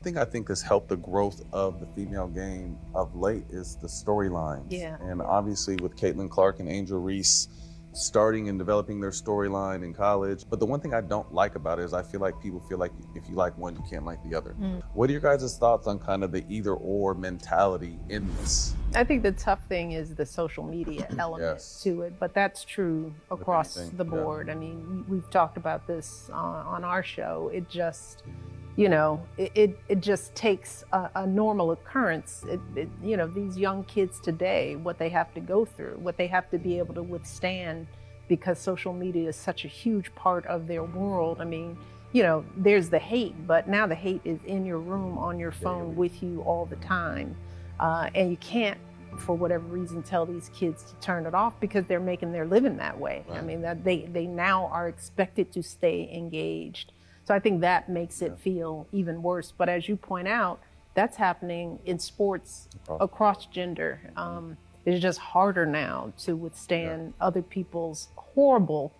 thing I think has helped the growth of the female game of late is the storylines. Yeah. And obviously with Caitlin Clark and Angel Reese starting and developing their storyline in college. But the one thing I don't like about it is I feel like people feel like if you like one, you can't like the other. What are your guys' thoughts on kind of the either or mentality in this? I think the tough thing is the social media element to it, but that's true across the board. I mean, we've talked about this on our show. It just, you know, it just takes a normal occurrence. You know, these young kids today, what they have to go through, what they have to be able to withstand, because social media is such a huge part of their world. I mean, you know, there's the hate, but now the hate is in your room, on your phone, with you all the time. And you can't, for whatever reason, tell these kids to turn it off because they're making their living that way. Right. I mean, that they now are expected to stay engaged. So I think that makes it feel even worse. But as you point out, that's happening in sports across gender. It's just harder now to withstand other people's horrible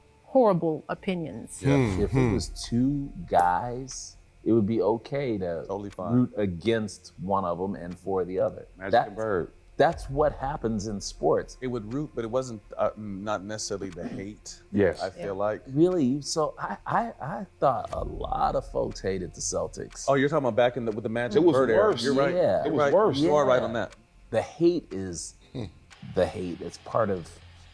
opinions. If it was two guys, it would be okay to root against one of them and for the other. That's what happens in sports. It would root, but it wasn't not necessarily the hate. Yes. I feel like. Really? So I thought a lot of folks hated the Celtics. Oh, you're talking about back with the Magic It was Bird era. worse. You're right. Yeah. It was worse. You are right on that. The hate is the hate. It's part of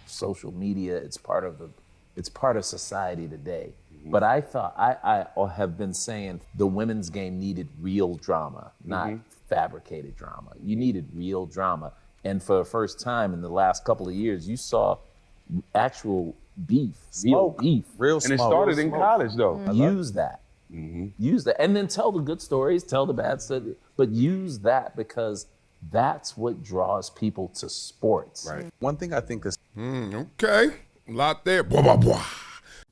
social media. It's part of society today. But I thought I have been saying the women's game needed real drama, not fabricated drama. You needed real drama. And for the first time in the last couple of years, you saw actual beef, real beef. Real And it smoke. started in college, though. Use that. Use that. And then tell the good stories, tell the bad stuff, but use that because that's what draws people to sports. Right. One thing I think is Okay, a lot there. Blah, blah, blah.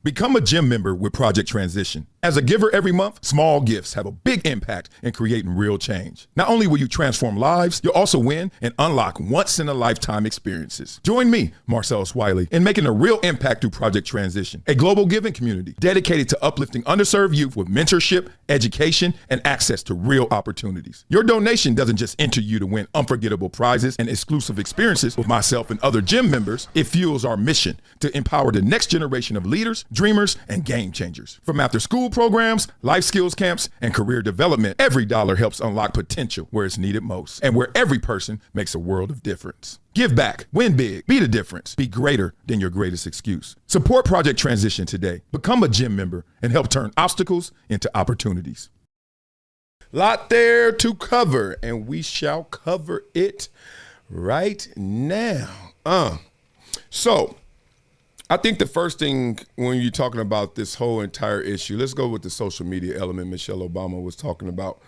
Become a gym member with Project Transition. As a giver every month, small gifts have a big impact in creating real change. Not only will you transform lives, you'll also win and unlock once-in-a-lifetime experiences. Join me, Marcellus Wiley, in making a real impact through Project Transition, a global giving community dedicated to uplifting underserved youth with mentorship, education, and access to real opportunities. Your donation doesn't just enter you to win unforgettable prizes and exclusive experiences with myself and other gym members. It fuels our mission to empower the next generation of leaders, dreamers, and game changers. From after-school programs, life skills camps, and career development, every dollar helps unlock potential where it's needed most and where every person makes a world of difference. Give back, win big, be the difference, be greater than your greatest excuse. Support Project Transition today. Become a gym member and help turn obstacles into opportunities. Lot there to cover, and we shall cover it right now. So, I think the first thing when you're talking about this whole entire issue, let's go with the social media element Michelle Obama was talking about.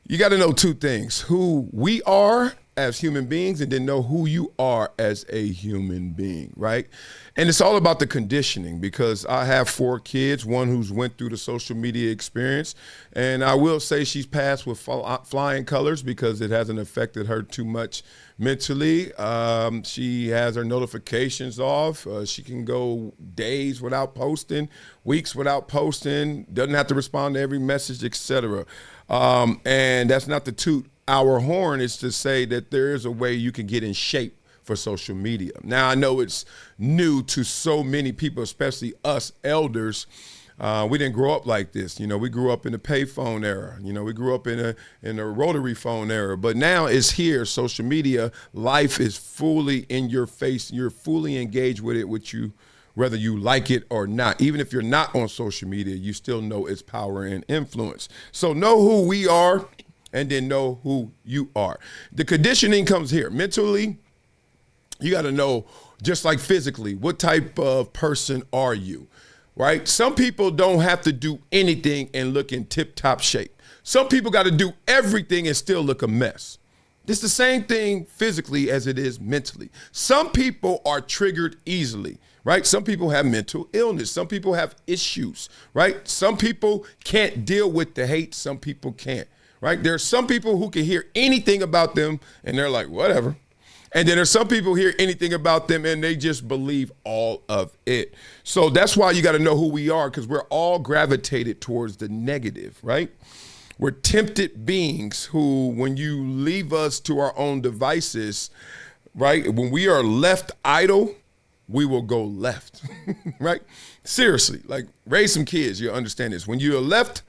You got to know two things: who we are as human beings, and then know who you are as a human being, right? And it's all about the conditioning, because I have 4 kids, one who's went through the social media experience, and I will say she's passed with flying colors because it hasn't affected her too much mentally. She has her notifications off. She can go days without posting, weeks without posting, doesn't have to respond to every message, etc. And that's not to toot our horn, it's to say that there is a way you can get in shape for social media. Now, I know it's new to so many people, especially us elders. We didn't grow up like this. You know, we grew up in the payphone era. You know, we grew up in a rotary phone era. But now it's here. Social media, life is fully in your face. You're fully engaged with it, whether you like it or not. Even if you're not on social media, you still know its power and influence. So know who we are, and then know who you are. The conditioning comes here. Mentally, you got to know, just like physically, what type of person are you, right? Some people don't have to do anything and look in tip-top shape. Some people got to do everything and still look a mess. It's the same thing physically as it is mentally. Some people are triggered easily, right? Some people have mental illness. Some people have issues, right? Some people can't deal with the hate. Some people can't. Right? There are some people who can hear anything about them and they're like, whatever. And then there's some people hear anything about them and they just believe all of it. So that's why you got to know who we are, because we're all gravitated towards the negative, right? We're tempted beings who, when you leave us to our own devices, right? When we are left idle, we will go left, right? Seriously, like raise some kids, you'll understand this. When you're left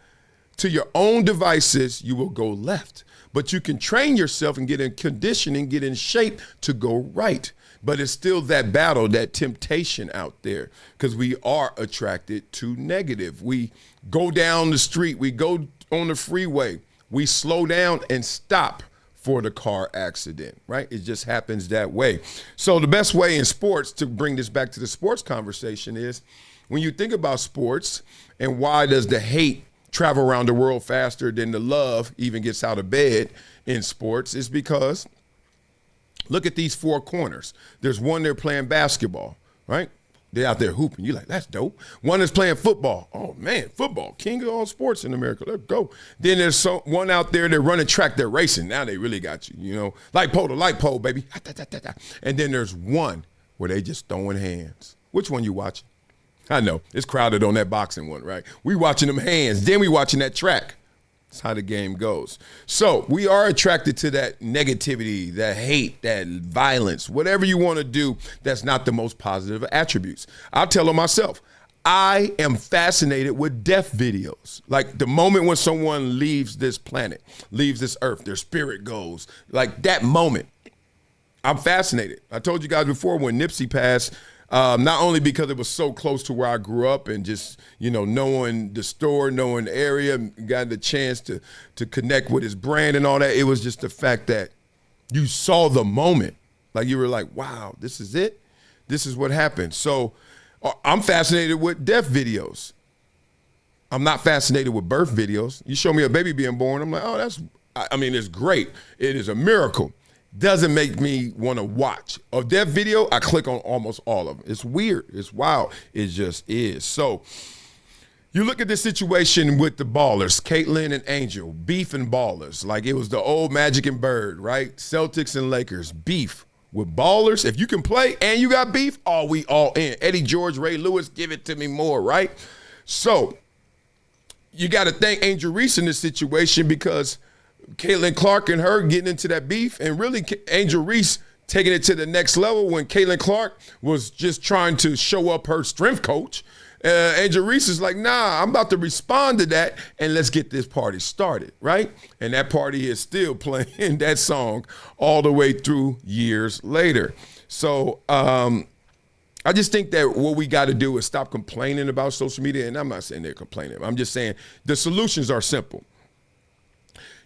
to your own devices, you will go left. But you can train yourself and get in conditioning, get in shape to go right. But it's still that battle, that temptation out there, because we are attracted to negative. We go down the street, we go on the freeway, we slow down and stop for the car accident, right? It just happens that way. So the best way in sports, to bring this back to the sports conversation, is when you think about sports and why does the hate travel around the world faster than the love even gets out of bed in sports, is because look at these four corners. There's one there playing basketball, right? They're out there hooping. You're like, that's dope. One is playing football. Oh, man, football, king of all sports in America. Let's go. Then there's one out there, they're running track, they're racing. Now they really got you, you know. Light pole to light pole, baby. And then there's one where they just throwing hands. Which one you watching? I know, it's crowded on that boxing one, right? We watching them hands, then we watching that track. That's how the game goes. So we are attracted to that negativity, that hate, that violence, whatever you want to do that's not the most positive attributes. I'll tell them myself, I am fascinated with death videos. Like the moment when someone leaves this planet, leaves this earth, their spirit goes, like that moment, I'm fascinated. I told you guys before when Nipsey passed, not only because it was so close to where I grew up and just, you know, knowing the store, knowing the area, got the chance to connect with his brand and all that. It was just the fact that you saw the moment. Like you were like, wow, this is it? This is what happened. So I'm fascinated with death videos. I'm not fascinated with birth videos. You show me a baby being born, I'm like, oh, it's great. It is a miracle. Doesn't make me want to watch. Of that video, I click on almost all of them. It's weird. It's wild. It just is. So you look at this situation with the ballers, Caitlin and Angel, beef and ballers. Like it was the old Magic and Bird, right? Celtics and Lakers, beef with ballers. If you can play and you got beef, we all in. Eddie George, Ray Lewis, give it to me more, right? So you got to thank Angel Reese in this situation, because Caitlin Clark and her getting into that beef, and really Angel Reese taking it to the next level when Caitlin Clark was just trying to show up her strength coach. Angel Reese is like, nah, I'm about to respond to that, and let's get this party started, right? And that party is still playing that song all the way through years later. So I just think that what we got to do is stop complaining about social media, and I'm not saying they're complaining. I'm just saying the solutions are simple.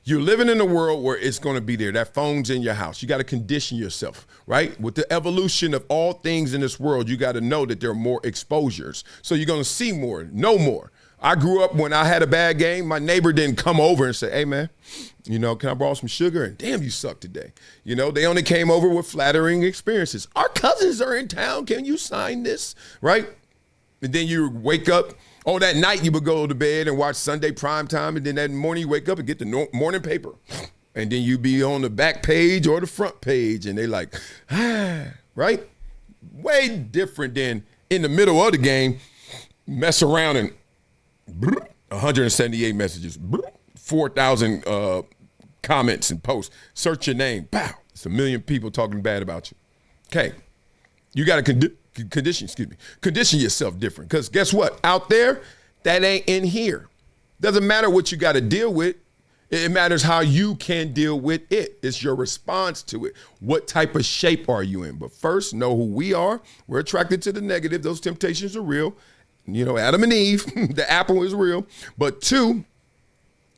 You're living in a world where it's going to be there. That phone's in your house. You got to condition yourself, right? With the evolution of all things in this world, you got to know that there are more exposures. So you're going to see more, know more. I grew up when I had a bad game, my neighbor didn't come over and say, hey, man, you know, can I borrow some sugar? And damn, you suck today. You know, they only came over with flattering experiences. Our cousins are in town. Can you sign this, right? And then you wake up. Oh, that night you would go to bed and watch Sunday prime time, and then that morning you wake up and get the morning paper. And then you be on the back page or the front page, and they like, right? Way different than in the middle of the game, mess around and 178 messages, 4,000 comments and posts. Search your name, pow, it's 1 million people talking bad about you. Okay, you got to condition yourself different, because guess what? Out there, that ain't in here. Doesn't matter what you got to deal with. It matters how you can deal with it. It's your response to it. What type of shape are you in? But first, know who we are. We're attracted to the negative. Those temptations are real. You know, Adam and Eve, the apple is real. But two,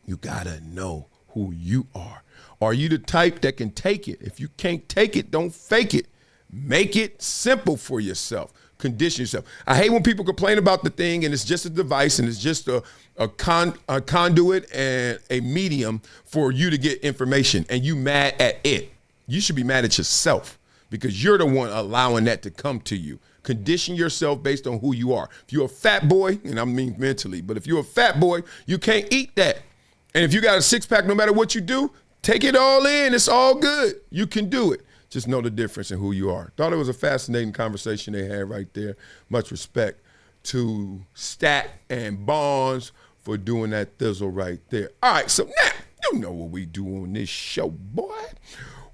you got to know who you are. Are you the type that can take it? If you can't take it, don't fake it. Make it simple for yourself. Condition yourself. I hate when people complain about the thing and it's just a device and it's just a conduit and a medium for you to get information, and you mad at it. You should be mad at yourself, because you're the one allowing that to come to you. Condition yourself based on who you are. If you're a fat boy, and I mean mentally, but if you're a fat boy, you can't eat that. And if you got a six-pack, no matter what you do, take it all in. It's all good. You can do it. Just know the difference in who you are. Thought it was a fascinating conversation they had right there. Much respect to Stat and Bonds for doing that thizzle right there. All right, so now you know what we do on this show, boy.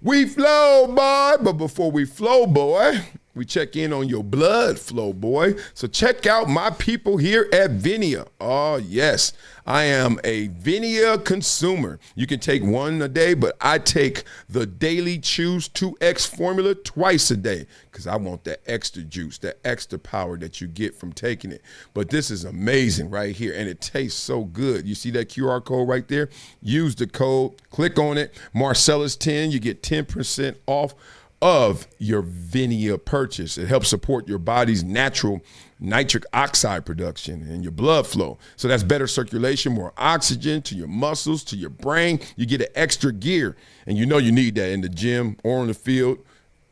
We flow, boy, but before we flow, boy, we check in on your blood flow, boy. So check out my people here at Vinia. Oh, yes, I am a Vinia consumer. You can take one a day, but I take the Daily Choose 2X formula twice a day because I want that extra juice, that extra power that you get from taking it. But this is amazing right here, and it tastes so good. You see that QR code right there? Use the code, click on it, Marcellus 10, you get 10% off of your Vinia purchase. It helps support your body's natural nitric oxide production and your blood flow. So that's better circulation, more oxygen to your muscles, to your brain. You get an extra gear, and you know you need that in the gym or on the field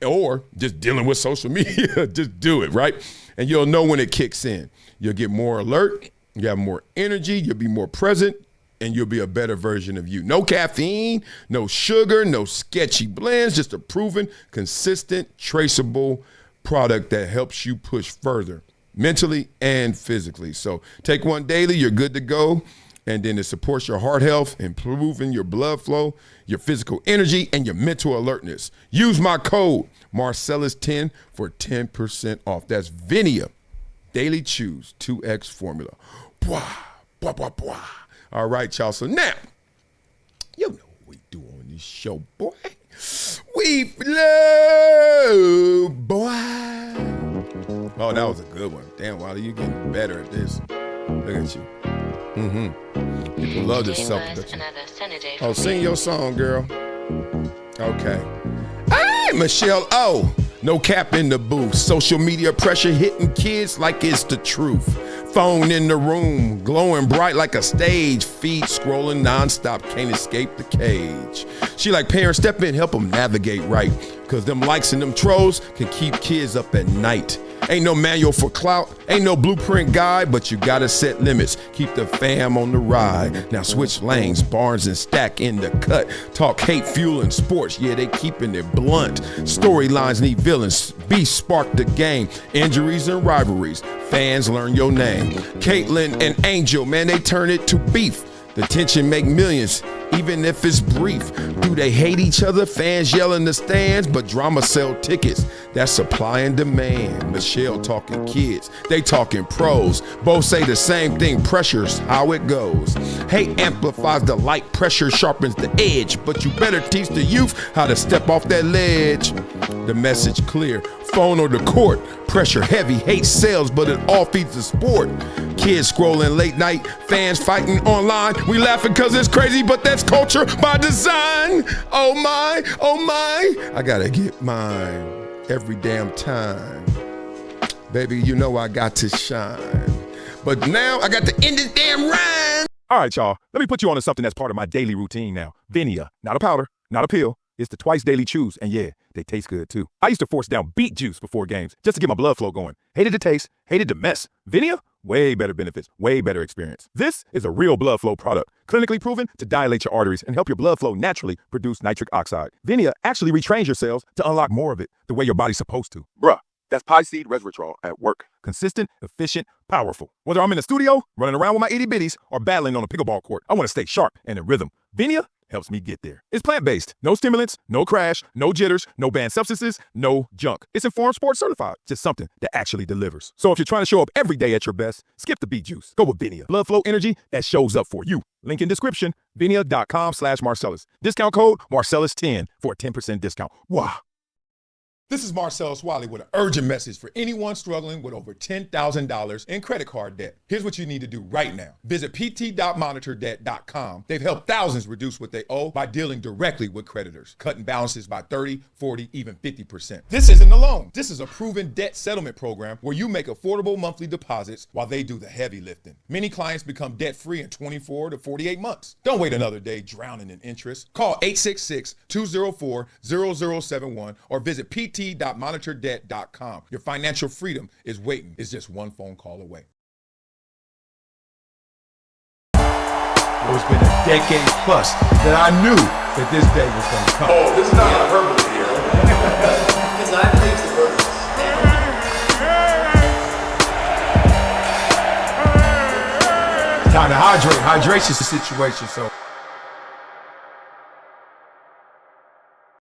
or just dealing with social media. Just do it, right? And you'll know when it kicks in. You'll get more alert, you have more energy, you'll be more present, and you'll be a better version of you. No caffeine, no sugar, no sketchy blends, just a proven, consistent, traceable product that helps you push further mentally and physically. So take one daily, you're good to go. And then it supports your heart health, improving your blood flow, your physical energy, and your mental alertness. Use my code, Marcellus10, for 10% off. That's Vinia Daily Choose 2X formula. Bwah, bwah, bwah, bwah. All right, y'all. So now, you know what we do on this show, boy. We flow, boy. Oh, that was a good one. Damn, Wiley, you getting better at this. Look at you. People love this self-production. Oh, sing your song, girl. Okay. Hey, Michelle O. No cap in the booth. Social media pressure hitting kids like it's the truth. Phone in the room, glowing bright like a stage. Feed scrolling nonstop, can't escape the cage. She like, parents, step in, help them navigate right. Cause them likes and them trolls can keep kids up at night. Ain't no manual for clout, ain't no blueprint guide, but you gotta set limits. Keep the fam on the ride. Now switch lanes, Barnes and Stack in the cut. Talk hate, fuel, and sports, yeah, they keeping it blunt. Storylines need villains, beasts spark the game. Injuries and rivalries, fans learn your name. Caitlin and Angel, man, they turn it to beef. The tension make millions, even if it's brief. Do they hate each other? Fans yell in the stands, but drama sell tickets. That's supply and demand. Michelle talking kids, they talking pros. Both say the same thing, pressure's how it goes. Hate amplifies the light, pressure sharpens the edge. But you better teach the youth how to step off that ledge. The message clear, phone or the court. Pressure heavy, hate sells, but it all feeds the sport. Kids scrolling late night, fans fighting online. We laughing cause it's crazy, but that's culture by design. Oh my, oh my. I gotta get mine every damn time. Baby, you know I got to shine. But now I got to end this damn rhyme. All right, y'all. Let me put you on to something that's part of my daily routine now. Vinia, not a powder, not a pill. It's the twice daily chews, and yeah, they taste good too. I used to force down beet juice before games just to get my blood flow going. Hated the taste, hated the mess. Vinia, way better benefits, way better experience. This is a real blood flow product, clinically proven to dilate your arteries and help your blood flow naturally produce nitric oxide. Vinia actually retrains your cells to unlock more of it the way your body's supposed to. Bruh, that's pie seed resveratrol at work. Consistent, efficient, powerful. Whether I'm in the studio, running around with my itty bitties, or battling on a pickleball court, I want to stay sharp and in rhythm. Vinia helps me get there. It's plant-based. No stimulants, no crash, no jitters, no banned substances, no junk. It's Informed Sports certified. Just something that actually delivers. So if you're trying to show up every day at your best, skip the beet juice. Go with Vinia. Blood flow energy that shows up for you. Link in description, vinia.com/Marcellus. Discount code Marcellus10 for a 10% discount. Wow. This is Marcellus Wiley with an urgent message for anyone struggling with over $10,000 in credit card debt. Here's what you need to do right now. Visit pt.monitordebt.com. They've helped thousands reduce what they owe by dealing directly with creditors, cutting balances by 30, 40, even 50%. This isn't a loan. This is a proven debt settlement program where you make affordable monthly deposits while they do the heavy lifting. Many clients become debt-free in 24 to 48 months. Don't wait another day drowning in interest. Call 866-204-0071 or visit pt.monitordebt.com. Your financial freedom is waiting. It's just one phone call away. It's been a decade plus that I knew that this day was going to come. Oh, this is not hyperbole here. Because I think the verse. Time gotta hydrate. Hydration's the situation, so.